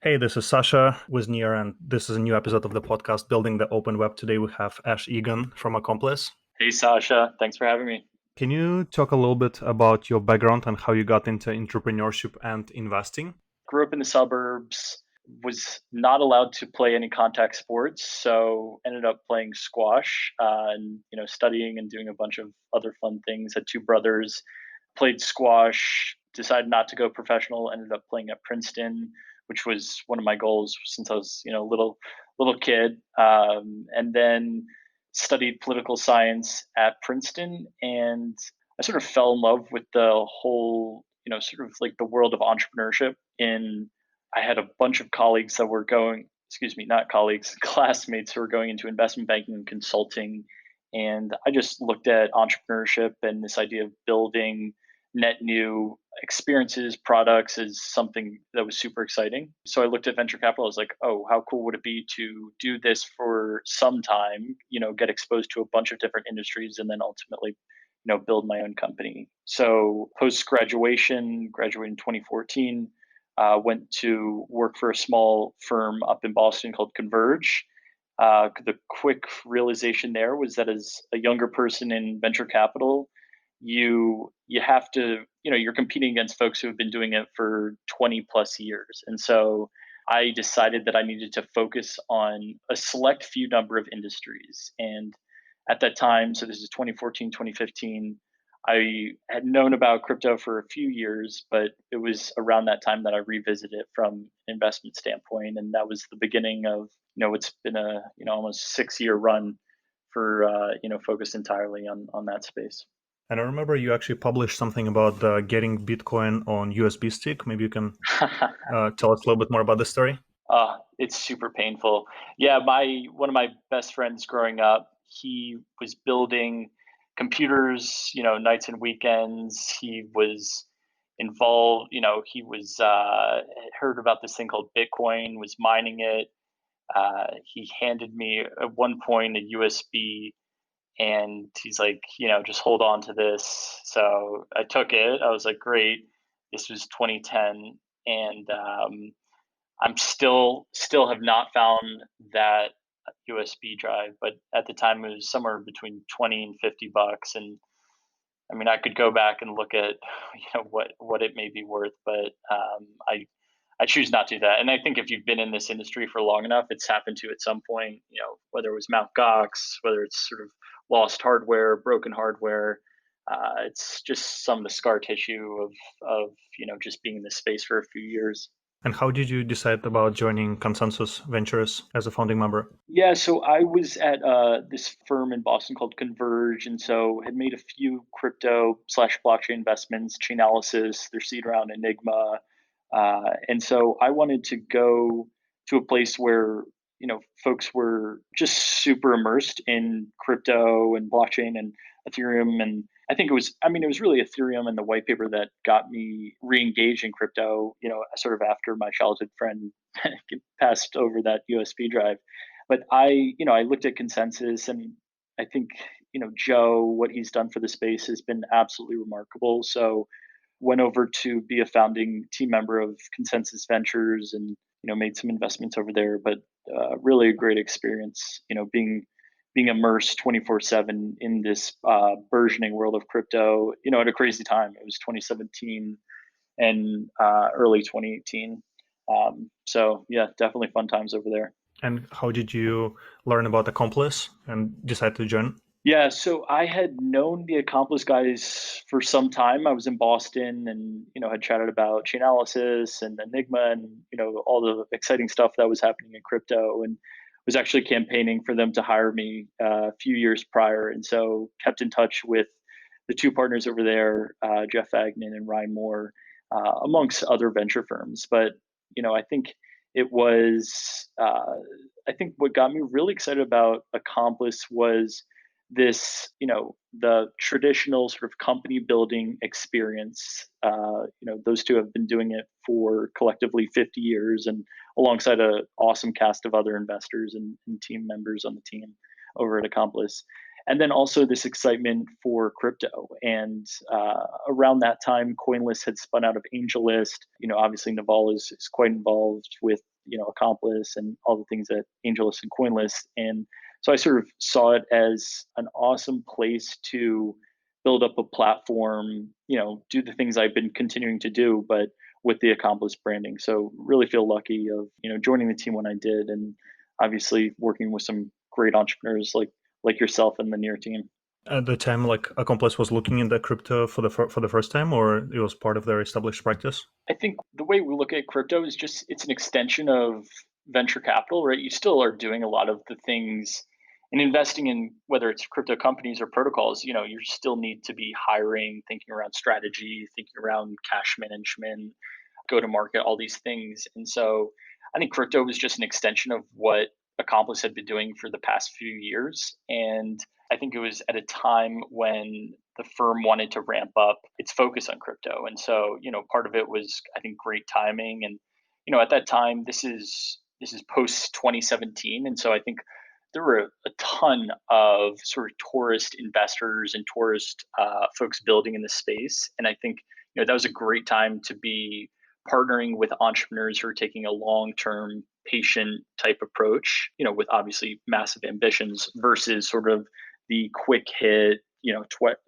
Hey, this is Sasha with Near, and this is a new episode of the podcast Building the Open Web. Today we have Egan from Accomplice. Hey, Sasha. Thanks for having me. Can you talk a little bit about your background and how you got into entrepreneurship and investing? Grew up in the suburbs, was not allowed to play any contact sports, so ended up playing squash and studying and doing a bunch of other fun things. Had two brothers, played squash, decided not to go professional, ended up playing at Princeton, which was one of my goals since I was little kid, and then studied political science at Princeton, and I sort of fell in love with the whole sort of like the world of entrepreneurship. In I had a bunch of colleagues that were going, excuse me, not colleagues, classmates who were going into investment banking and consulting, and I just looked at entrepreneurship and this idea of building net new experiences, products is something that was super exciting. So I looked at venture capital. I was like, oh, how cool would it be to do this for some time, get exposed to a bunch of different industries and then ultimately, build my own company. So post graduation, graduated in 2014, went to work for a small firm up in Boston called Converge. The quick realization there was that as a younger person in venture capital, you have to you're competing against folks who have been doing it for 20 plus years, and so I decided that I needed to focus on a select few number of industries. And at that time, so this is 2014, 2015, I had known about crypto for a few years, but it was around that time that I revisited it from an investment standpoint, and that was the beginning of it's been a almost 6 year run for focused entirely on that space. And I remember you actually published something about getting Bitcoin on USB stick. Maybe you can tell us a little bit more about this story. It's super painful. Yeah, my one of my best friends growing up, he was building computers, nights and weekends. He was involved, he was heard about this thing called Bitcoin, was mining it. He handed me at one point a USB, and he's like, just hold on to this. So I took it. I was like, great. This was 2010, and I'm still have not found that USB drive, but at the time it was somewhere between 20 and $50. And I mean, I could go back and look at what it may be worth, but I choose not to do that. And I think if you've been in this industry for long enough, it's happened to you at some point. Whether it was Mt. Gox, whether it's sort of lost hardware, broken hardware. It's just some of the scar tissue of just being in this space for a few years. And how did you decide about joining Consensus Ventures as a founding member? Yeah, so I was at this firm in Boston called Converge, and so had made a few crypto slash blockchain investments, Chainalysis, their seed round, Enigma, and so I wanted to go to a place where folks were just super immersed in crypto and blockchain and Ethereum. And I think it was really Ethereum and the white paper that got me re-engaged in crypto, sort of after my childhood friend passed over that USB drive. But I looked at Consensus, and I think, Joe, what he's done for the space has been absolutely remarkable. So went over to be a founding team member of Consensus Ventures, and made some investments over there. But really a great experience, being immersed 24/7 in this burgeoning world of crypto. At a crazy time. It was 2017 and early 2018. So yeah, definitely fun times over there. And how did you learn about Accomplice and decide to join? Yeah, so I had known the Accomplice guys for some time. I was in Boston and, had chatted about Chainalysis and Enigma and, all the exciting stuff that was happening in crypto, and was actually campaigning for them to hire me a few years prior. And so kept in touch with the two partners over there, Jeff Agnon and Ryan Moore, amongst other venture firms. But, I think it was, I think what got me really excited about Accomplice was this, the traditional sort of company building experience. Those two have been doing it for collectively 50 years, and alongside an awesome cast of other investors and team members on the team over at Accomplice. And then also this excitement for crypto. And around that time, CoinList had spun out of AngelList. Obviously Naval is quite involved with Accomplice and all the things at AngelList and CoinList. And so I sort of saw it as an awesome place to build up a platform, do the things I've been continuing to do, but with the Accomplice branding. So really feel lucky of, joining the team when I did, and obviously working with some great entrepreneurs like yourself and the Near team. At the time, like Accomplice was looking into crypto for the first time, or it was part of their established practice? I think the way we look at crypto is just it's an extension of venture capital, right? You still are doing a lot of the things and investing in whether it's crypto companies or protocols, you still need to be hiring, thinking around strategy, thinking around cash management, go to market, all these things. And so I think crypto was just an extension of what Accomplice had been doing for the past few years. And I think it was at a time when the firm wanted to ramp up its focus on crypto. And so, part of it was, I think, great timing. And, at that time, this is post 2017. And so I think there were a ton of sort of tourist investors and tourist folks building in the space. And I think, that was a great time to be partnering with entrepreneurs who are taking a long-term patient type approach, with obviously massive ambitions versus sort of the quick hit,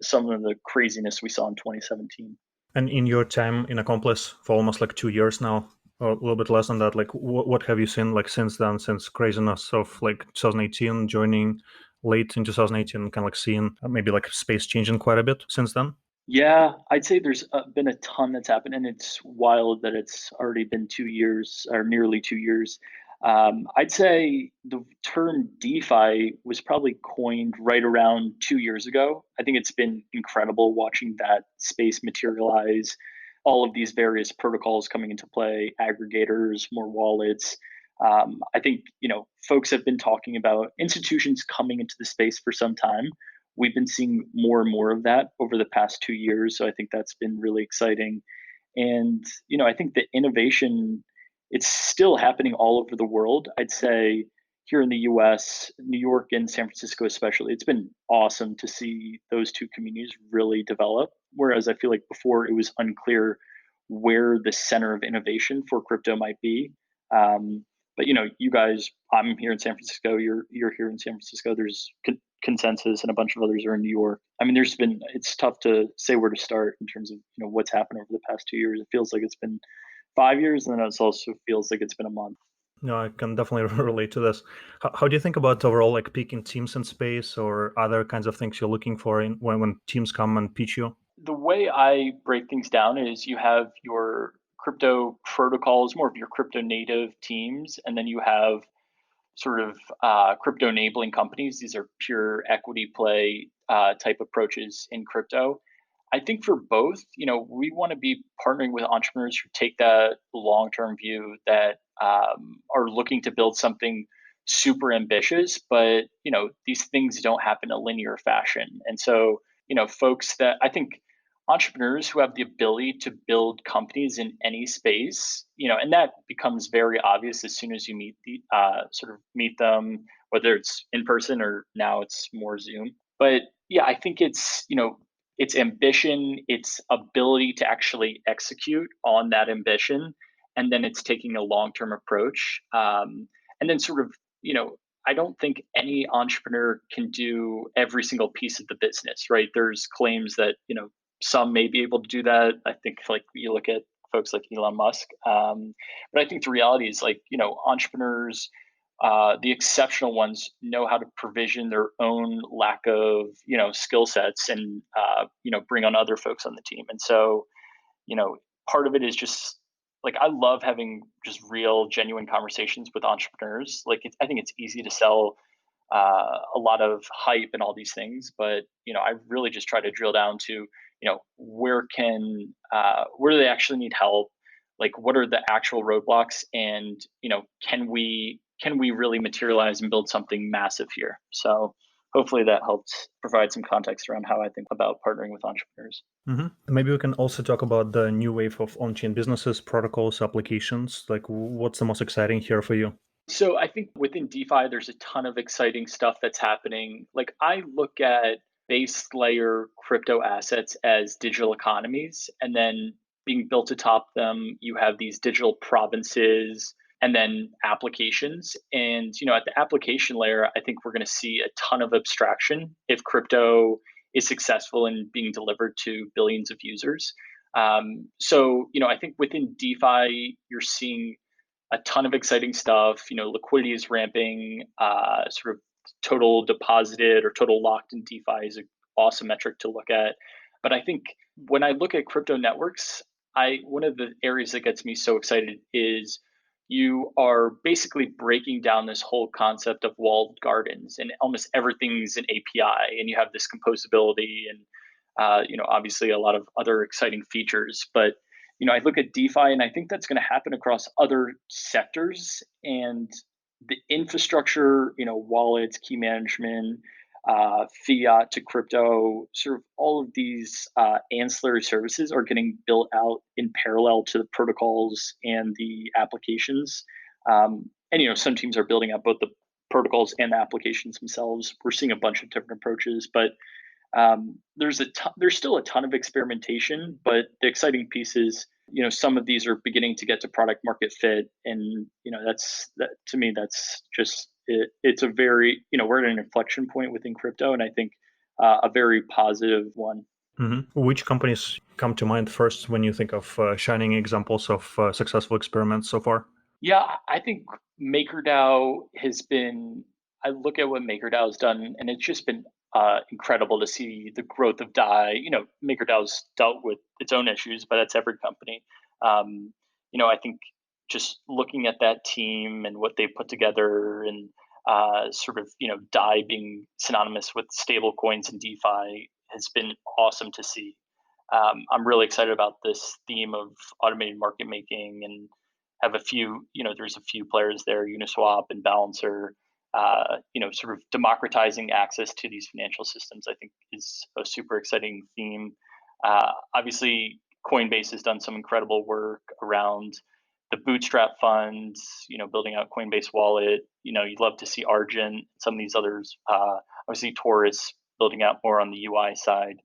some of the craziness we saw in 2017. And in your time in Accomplice for almost like 2 years now, or a little bit less than that, like what have you seen like since then, since craziness of like 2018 joining late in 2018, kind of like seeing maybe like space changing quite a bit since then? Yeah, I'd say there's been a ton that's happened, and it's wild that it's already been 2 years or nearly 2 years. I'd say the term DeFi was probably coined right around 2 years ago. I think it's been incredible watching that space materialize, all of these various protocols coming into play, aggregators, more wallets. I think folks have been talking about institutions coming into the space for some time. We've been seeing more and more of that over the past 2 years. So I think that's been really exciting. And, I think the innovation, it's still happening all over the world. I'd say here in the US, New York and San Francisco especially, it's been awesome to see those two communities really develop. Whereas I feel like before it was unclear where the center of innovation for crypto might be. But you guys, I'm here in San Francisco. You're here in San Francisco. There's Consensus and a bunch of others are in New York. I mean, it's tough to say where to start in terms of what's happened over the past 2 years. It feels like it's been 5 years, and then it also feels like it's been a month. No, I can definitely relate to this. How do you think about overall like picking teams in space or other kinds of things you're looking for when teams come and pitch you? The way I break things down is you have your crypto protocols, more of your crypto native teams, and then you have sort of crypto enabling companies. These are pure equity play type approaches in crypto. I think for both, we want to be partnering with entrepreneurs who take that long term view that are looking to build something super ambitious, but these things don't happen in a linear fashion. And so, folks that I think entrepreneurs who have the ability to build companies in any space, and that becomes very obvious as soon as you meet them, whether it's in person or now it's more Zoom. But yeah, I think it's ambition, it's ability to actually execute on that ambition, and then it's taking a long term approach. And then sort of, I don't think any entrepreneur can do every single piece of the business, right? There's claims that, some may be able to do that. I think like you look at folks like Elon Musk. But I think the reality is like, entrepreneurs, the exceptional ones know how to provision their own lack of, skill sets and, bring on other folks on the team. And so, you know, part of it is just like I love having just real, genuine conversations with entrepreneurs. Like, I think it's easy to sell a lot of hype and all these things, but I really just try to drill down to where do they actually need help? Like, what are the actual roadblocks, and can we really materialize and build something massive here? So hopefully that helps provide some context around how I think about partnering with entrepreneurs. Maybe we can also talk about the new wave of on-chain businesses, protocols, applications. Like, what's the most exciting here for you? So I think within DeFi, there's a ton of exciting stuff that's happening. Like I look at base layer crypto assets as digital economies, and then being built atop them, you have these digital provinces. and then applications. And at the application layer, I think we're going to see a ton of abstraction if crypto is successful in being delivered to billions of users. So I think within DeFi, you're seeing a ton of exciting stuff. Liquidity is ramping. Sort of total deposited or total locked in DeFi is an awesome metric to look at. But I think when I look at crypto networks, one of the areas that gets me so excited is you are basically breaking down this whole concept of walled gardens, and almost everything's an API, and you have this composability and obviously a lot of other exciting features. But I look at DeFi, and I think that's going to happen across other sectors, and the infrastructure, wallets, key management, fiat to crypto, sort of all of these ancillary services are getting built out in parallel to the protocols and the applications. And some teams are building out both the protocols and the applications themselves. We're seeing a bunch of different approaches, but there's still a ton of experimentation. But the exciting piece is, some of these are beginning to get to product market fit, and to me, that's just it. It's a very, we're at an inflection point within crypto, and I think a very positive one. Which companies come to mind first when you think of shining examples of successful experiments so far? Yeah, I think MakerDAO has been. I look at what MakerDAO has done, and it's just been incredible to see the growth of DAI. MakerDAO's dealt with its own issues, but that's every company. I think just looking at that team and what they put together, and sort of DAI being synonymous with stable coins and DeFi has been awesome to see. I'm really excited about this theme of automated market making, and have a few, there's a few players there, Uniswap and Balancer, sort of democratizing access to these financial systems, I think is a super exciting theme. Obviously, Coinbase has done some incredible work around the Bootstrap funds, building out Coinbase Wallet. You'd love to see Argent, some of these others, obviously Taurus building out more on the UI side.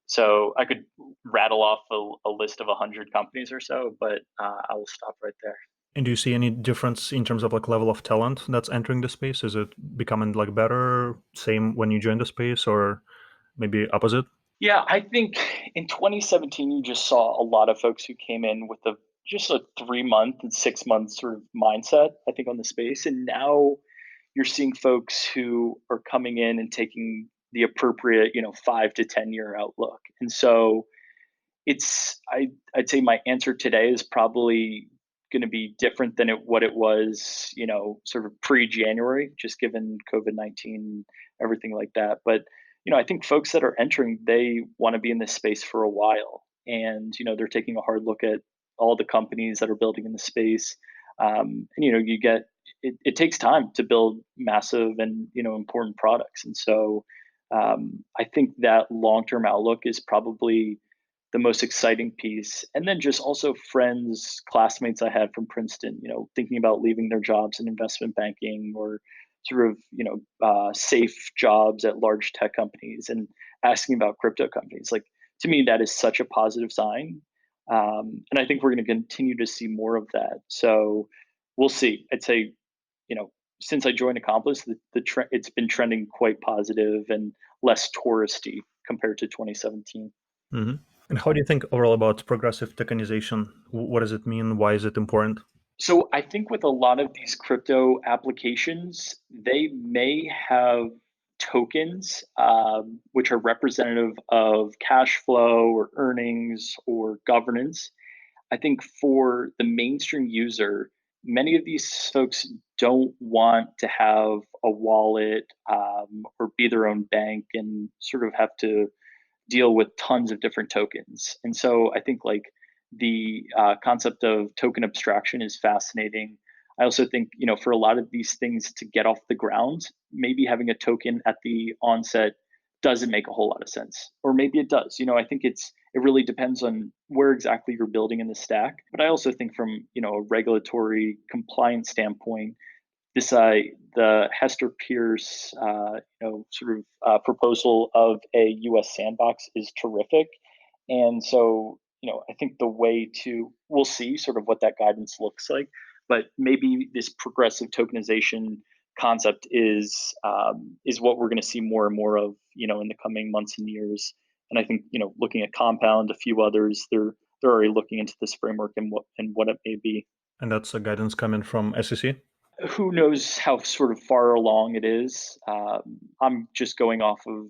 So I could rattle off a list of 100 companies or so, but I will stop right there. And do you see any difference in terms of level of talent that's entering the space? Is it becoming better, same when you join the space, or maybe opposite? Yeah, I think in 2017 you just saw a lot of folks who came in with just a 3-month and 6-month sort of mindset, I think, on the space. And now you're seeing folks who are coming in and taking the appropriate, 5 to 10 year outlook. And so I'd say my answer today is probably going to be different than what it was, sort of pre-January, just given COVID-19, everything like that. But I think folks that are entering, they want to be in this space for a while, and they're taking a hard look at all the companies that are building in the space. And you get it takes time to build massive and important products, and so I think that long-term outlook is probably the most exciting piece. And then just also friends, classmates I had from Princeton, thinking about leaving their jobs in investment banking, or sort of, safe jobs at large tech companies, and asking about crypto companies. Like, to me, that is such a positive sign. And I think we're going to continue to see more of that. So we'll see. I'd say, since I joined Accomplice, it's been trending quite positive and less touristy compared to 2017. Mm-hmm. And how do you think overall about progressive tokenization? What does it mean? Why is it important? So I think with a lot of these crypto applications, they may have tokens, which are representative of cash flow or earnings or governance. I think for the mainstream user, many of these folks don't want to have a wallet, or be their own bank and sort of have to deal with tons of different tokens. And so I think the concept of token abstraction is fascinating. I also think, for a lot of these things to get off the ground, maybe having a token at the onset doesn't make a whole lot of sense, or maybe it does. I think it really depends on where exactly you're building in the stack. But I also think from a regulatory compliance standpoint, the Hester Pierce sort of proposal of a U.S. sandbox is terrific. And so I think we'll see sort of what that guidance looks like. But maybe this progressive tokenization concept is what we're going to see more and more of, in the coming months and years. And I think, looking at Compound, a few others, they're already looking into this framework and what it may be. And that's a guidance coming from SEC. Who knows how sort of far along it is? I'm just going off of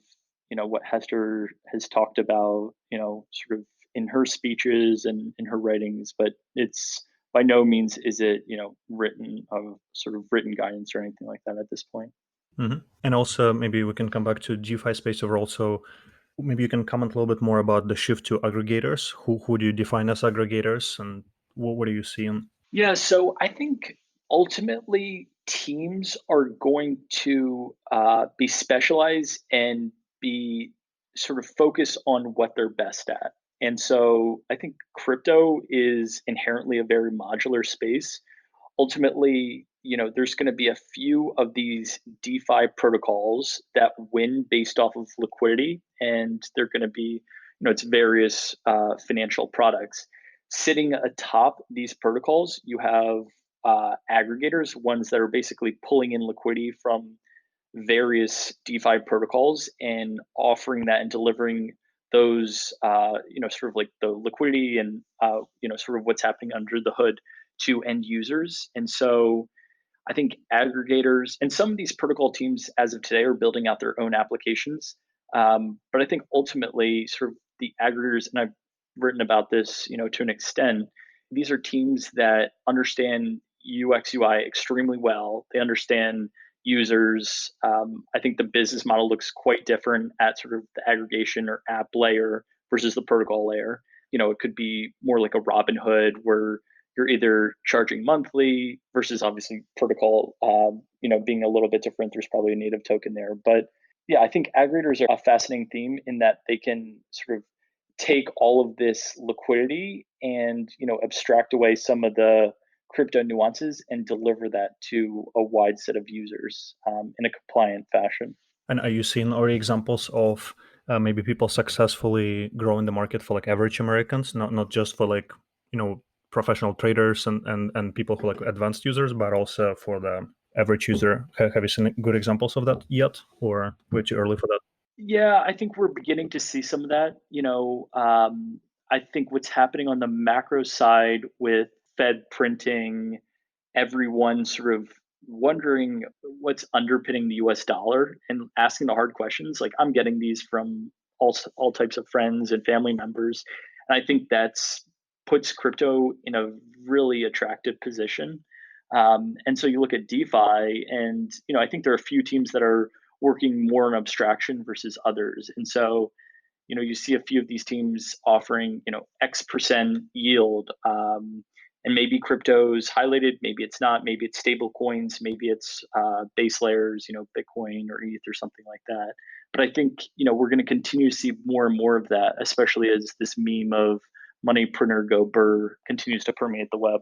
what Hester has talked about, sort of in her speeches and in her writings, but it's by no means is it written of sort of written guidance or anything like that at this point. And also, maybe we can come back to DeFi space overall. So maybe you can comment a little bit more about the shift to aggregators. Who do you define as aggregators, and what are you seeing? Yeah, so I think ultimately teams are going to be specialized and be sort of focus on what they're best at. And so I think crypto is inherently a very modular space. Ultimately, there's going to be a few of these DeFi protocols that win based off of liquidity, and they're going to be, it's various financial products. Sitting atop these protocols, you have aggregators, ones that are basically pulling in liquidity from various DeFi protocols and offering that and delivering those, sort of like the liquidity and, sort of what's happening under the hood to end users. And so I think aggregators and some of these protocol teams as of today are building out their own applications. But I think ultimately, sort of the aggregators, and I've written about this, to an extent, these are teams that understand UX UI extremely well. They understand users. I think the business model looks quite different at sort of the aggregation or app layer versus the protocol layer. It could be more like a Robinhood where you're either charging monthly versus obviously protocol, being a little bit different. There's probably a native token there. But yeah, I think aggregators are a fascinating theme in that they can sort of take all of this liquidity and, abstract away some of the crypto nuances and deliver that to a wide set of users in a compliant fashion. And are you seeing already examples of maybe people successfully growing the market for like average Americans, not just for like professional traders and people who like advanced users, but also for the average user? Have you seen good examples of that yet, or way too early for that? Yeah, I think we're beginning to see some of that. I think what's happening on the macro side with Fed printing, everyone sort of wondering what's underpinning the US dollar and asking the hard questions. Like I'm getting these from all types of friends and family members. And I think that's puts crypto in a really attractive position. And so you look at DeFi and I think there are a few teams that are working more on abstraction versus others. And so you see a few of these teams offering X% yield, and maybe crypto's highlighted, maybe it's not, maybe it's stable coins, maybe it's base layers, Bitcoin or ETH or something like that. But I think we're going to continue to see more and more of that, especially as this meme of money printer go burr continues to permeate the web.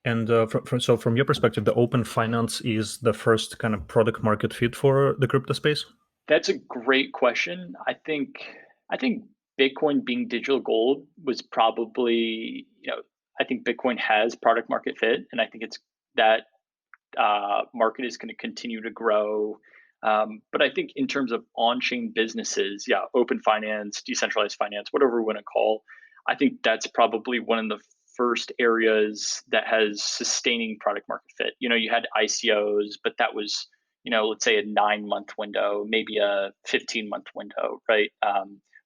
And so from your perspective, the open finance is the first kind of product market fit for the crypto space? That's a great question. I think Bitcoin being digital gold was probably, I think Bitcoin has product market fit, and I think it's that market is going to continue to grow. But I think in terms of on-chain businesses, yeah, open finance, decentralized finance, whatever we want to call, I think that's probably one of the first areas that has sustaining product market fit. You had ICOs, but that was, let's say a 9-month window, maybe a 15-month window, right?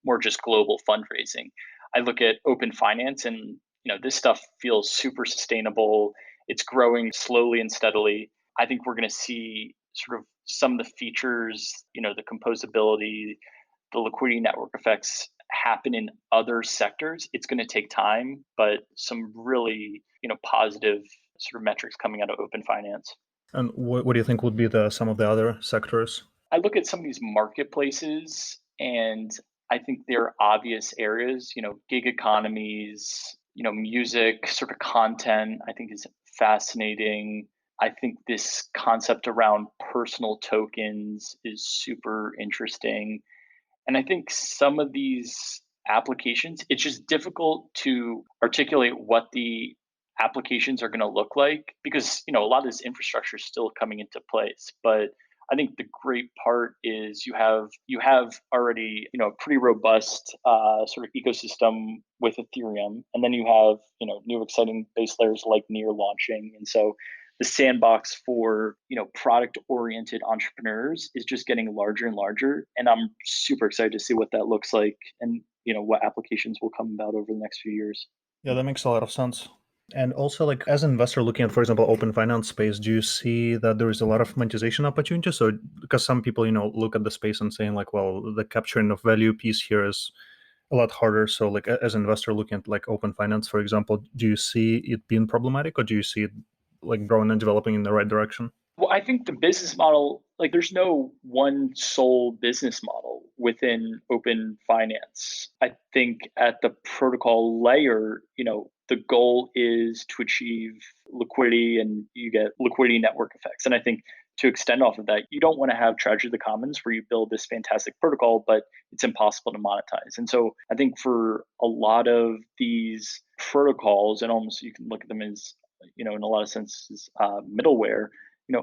More just global fundraising. I look at open finance and, this stuff feels super sustainable. It's growing slowly and steadily. I think we're going to see sort of some of the features, the composability, the liquidity network effects happen in other sectors. It's going to take time, but some really, positive sort of metrics coming out of open finance. And what do you think would be some of the other sectors? I look at some of these marketplaces and I think there are obvious areas, gig economies, music, sort of content, I think is fascinating. I think this concept around personal tokens is super interesting. And I think some of these applications, it's just difficult to articulate what the applications are going to look like, because a lot of this infrastructure is still coming into place. But I think the great part is you have already a pretty robust sort of ecosystem with Ethereum, and then you have new exciting base layers like Near launching, and so the sandbox for product oriented entrepreneurs is just getting larger and larger, and I'm super excited to see what that looks like, and what applications will come about over the next few years. Yeah, that makes a lot of sense. And also, like as an investor looking at, for example, open finance space, do you see that there is a lot of monetization opportunities? So, because some people, look at the space and saying like, well, the capturing of value piece here is a lot harder. So, like as an investor looking at like open finance, for example, do you see it being problematic, or do you see it like growing and developing in the right direction? Well, I think the business model, like there's no one sole business model within open finance. I think at the protocol layer, the goal is to achieve liquidity, and you get liquidity network effects. And I think to extend off of that, you don't want to have Treasure the Commons where you build this fantastic protocol, but it's impossible to monetize. And so I think for a lot of these protocols, and almost you can look at them as, in a lot of senses, middleware,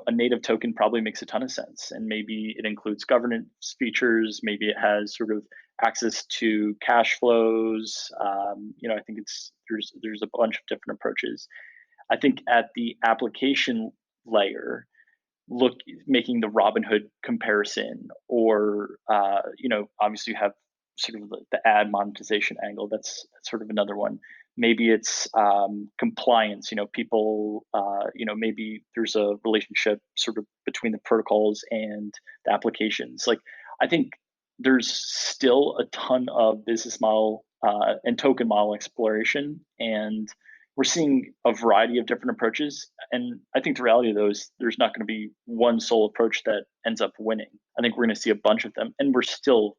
a native token probably makes a ton of sense. And maybe it includes governance features. Maybe it has sort of access to cash flows. I think there's a bunch of different approaches. I think at the application layer, look making the Robinhood comparison, or obviously you have sort of the ad monetization angle. That's sort of another one. Maybe it's compliance. People. Maybe there's a relationship sort of between the protocols and the applications. Like I think there's still a ton of business model and token model exploration, and we're seeing a variety of different approaches. And I think the reality of those, there's not going to be one sole approach that ends up winning. I think we're going to see a bunch of them, and we're still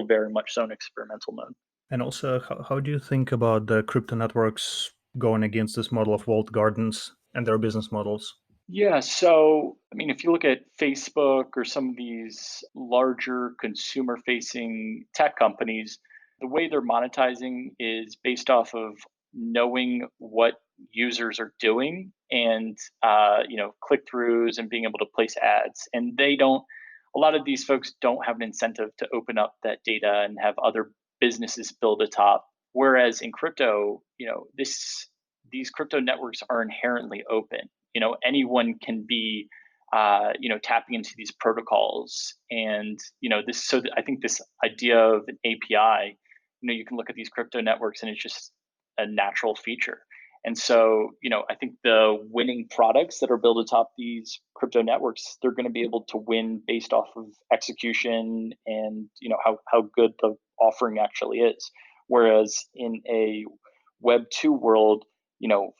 very much so in experimental mode. And also, how do you think about the crypto networks going against this model of walled gardens and their business models? Yeah, so I mean, if you look at Facebook or some of these larger consumer facing tech companies, the way they're monetizing is based off of knowing what users are doing, and click throughs and being able to place ads. And a lot of these folks don't have an incentive to open up that data and have other businesses build atop. Whereas in crypto, these crypto networks are inherently open. Anyone can be tapping into these protocols, and I think this idea of an API, you can look at these crypto networks and it's just a natural feature. And so I think the winning products that are built atop these crypto networks, they're going to be able to win based off of execution, and how good the offering actually is. Whereas in a web 2 world,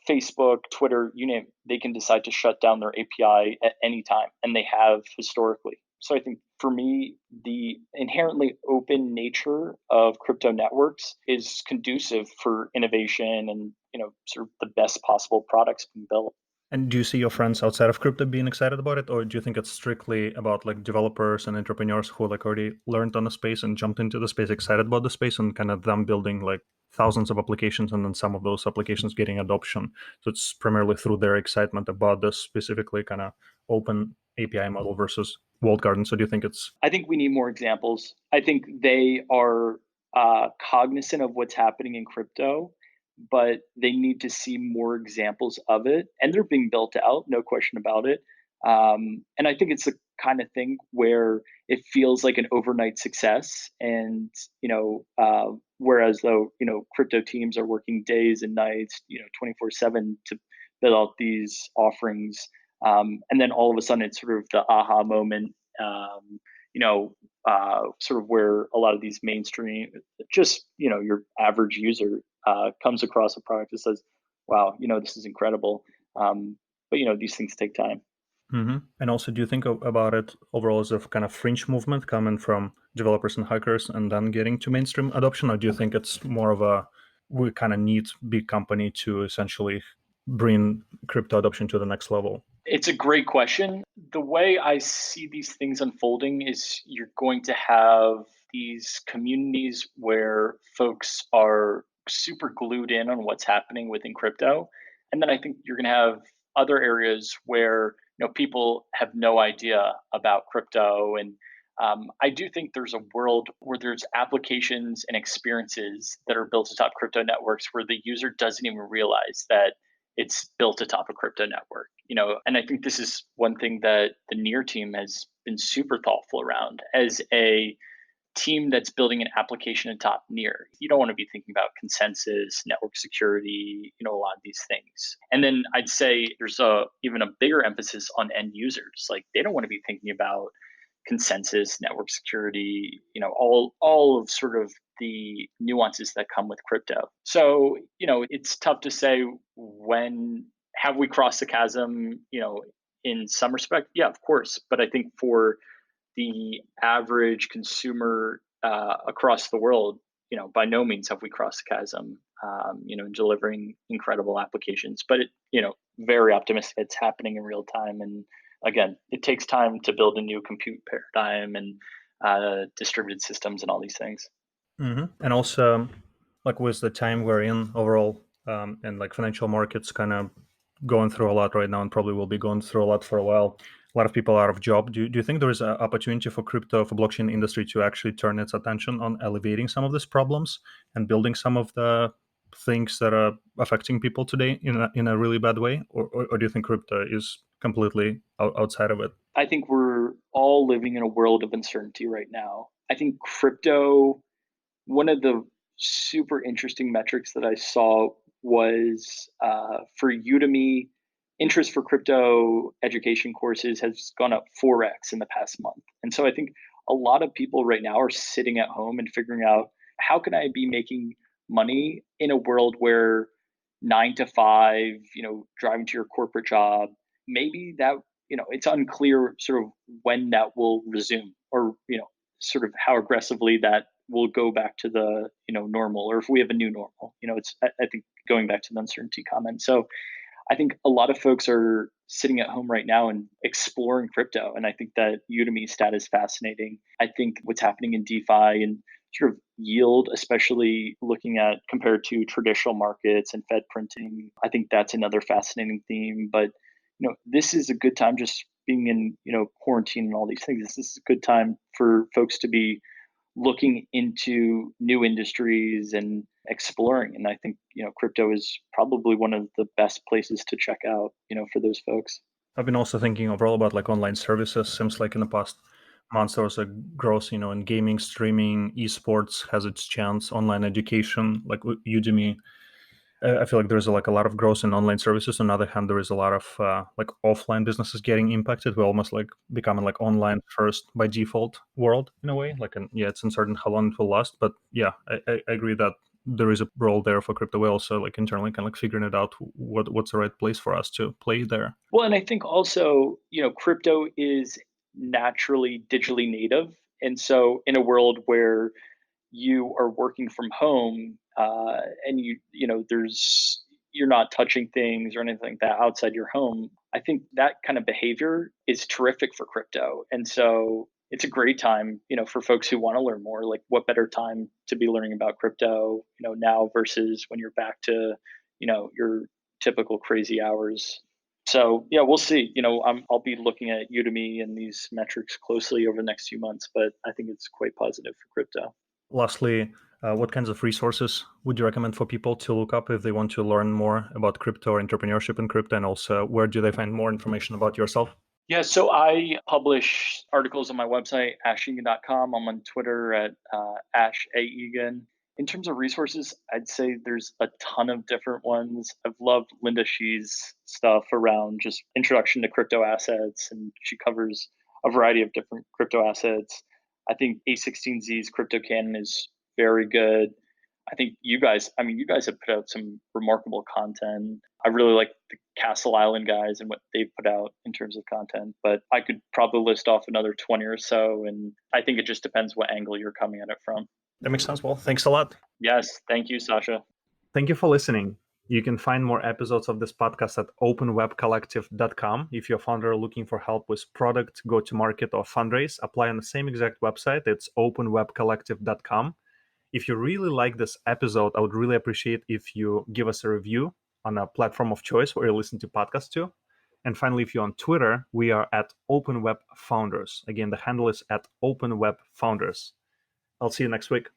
Facebook, Twitter, you name it, they can decide to shut down their API at any time, and they have historically. So I think for me, the inherently open nature of crypto networks is conducive for innovation and sort of the best possible products being built. And do you see your friends outside of crypto being excited about it, or do you think it's strictly about like developers and entrepreneurs who like already learned on the space and jumped into the space, excited about the space, and kind of them building like thousands of applications, and then some of those applications getting adoption? So it's primarily through their excitement about this specifically kind of open API model versus walled garden. So do you think it's I think we need more examples. I think they are cognizant of what's happening in crypto, but they need to see more examples of it. And they're being built out, no question about it. And I think it's the kind of thing where it feels like an overnight success. And, whereas though, crypto teams are working days and nights, 24/7 to build out these offerings. And then all of a sudden it's sort of the aha moment, sort of where a lot of these mainstream, just, your average user comes across a product that says, wow, this is incredible. But, these things take time. And also, do you think about it overall as a kind of fringe movement coming from developers and hackers and then getting to mainstream adoption? Or do you think it's more of a we kind of need big company to essentially bring crypto adoption to the next level? It's a great question. The way I see these things unfolding is you're going to have these communities where folks are super glued in on what's happening within crypto. And then I think you're going to have other areas where people have no idea about crypto. And I do think there's a world where there's applications and experiences that are built atop crypto networks where the user doesn't even realize that it's built atop a crypto network. And I think this is one thing that the Near team has been super thoughtful around as a team that's building an application atop Near. You don't want to be thinking about consensus, network security, a lot of these things. And then I'd say there's even a bigger emphasis on end users. Like they don't want to be thinking about consensus, network security, all of sort of the nuances that come with crypto. So, it's tough to say when have we crossed the chasm, in some respect. Yeah, of course. But I think for the average consumer across the world, by no means have we crossed the chasm, in delivering incredible applications. But very optimistic it's happening in real time. And again, it takes time to build a new compute paradigm and distributed systems and all these things. And also, like with the time we're in overall, and like financial markets kind of going through a lot right now, and probably will be going through a lot for a while. A lot of people are out of job. Do you think there is an opportunity for crypto, for blockchain industry to actually turn its attention on alleviating some of these problems and building some of the things that are affecting people today in a really bad way, or do you think crypto is completely outside of it? I think we're all living in a world of uncertainty right now. I think crypto, one of the super interesting metrics that I saw was for Udemy, interest for crypto education courses has gone up 4x in the past month. And so I think a lot of people right now are sitting at home and figuring out how can I be making money in a world where 9 to 5, driving to your corporate job, maybe that, it's unclear sort of when that will resume or, sort of how aggressively that will go back to the normal, or if we have a new normal. It's I think going back to the uncertainty comment. So I think a lot of folks are sitting at home right now and exploring crypto, and I think that Udemy stat is fascinating. I think what's happening in DeFi and sort of yield, especially looking at compared to traditional markets and Fed printing, I think that's another fascinating theme. But this is a good time, just being in quarantine and all these things. This is a good time for folks to be looking into new industries and exploring. And I think, crypto is probably one of the best places to check out, for those folks. I've been also thinking overall about like online services. Seems like in the past months there was a growth, in gaming, streaming, esports has its chance, online education, like Udemy. I feel like there's like a lot of growth in online services. On the other hand, there is a lot of like offline businesses getting impacted. We're almost like becoming like online first by default world in a way. Like, yeah, it's uncertain how long it will last, but yeah, I agree that there is a role there for crypto. We're also like internally kind of like figuring it out what's the right place for us to play there. Well, and I think also, crypto is naturally digitally native. And so in a world where you are working from home, and you're not touching things or anything like that outside your home, I think that kind of behavior is terrific for crypto. And so it's a great time, for folks who want to learn more. Like, what better time to be learning about crypto, now versus when you're back to, your typical crazy hours. So yeah, we'll see. I'll be looking at Udemy and these metrics closely over the next few months, but I think it's quite positive for crypto. Lastly, what kinds of resources would you recommend for people to look up if they want to learn more about crypto or entrepreneurship in crypto? And also, where do they find more information about yourself? Yeah, so I publish articles on my website, ashegan.com. I'm on Twitter at @ashaegan. In terms of resources, I'd say there's a ton of different ones. I've loved Linda Shee's stuff around just introduction to crypto assets, and she covers a variety of different crypto assets. I think A16Z's Crypto Canon is very good. I think you guys have put out some remarkable content. I really like the Castle Island guys and what they've put out in terms of content, but I could probably list off another 20 or so. And I think it just depends what angle you're coming at it from. That makes sense. Well, thanks a lot. Yes. Thank you, Sasha. Thank you for listening. You can find more episodes of this podcast at openwebcollective.com. If you're a founder looking for help with product, go-to-market, or fundraise, apply on the same exact website. It's openwebcollective.com. If you really like this episode, I would really appreciate if you give us a review on a platform of choice where you listen to podcasts to. And finally, if you're on Twitter, we are at Open Web Founders. Again, the handle is at Open Web Founders. I'll see you next week.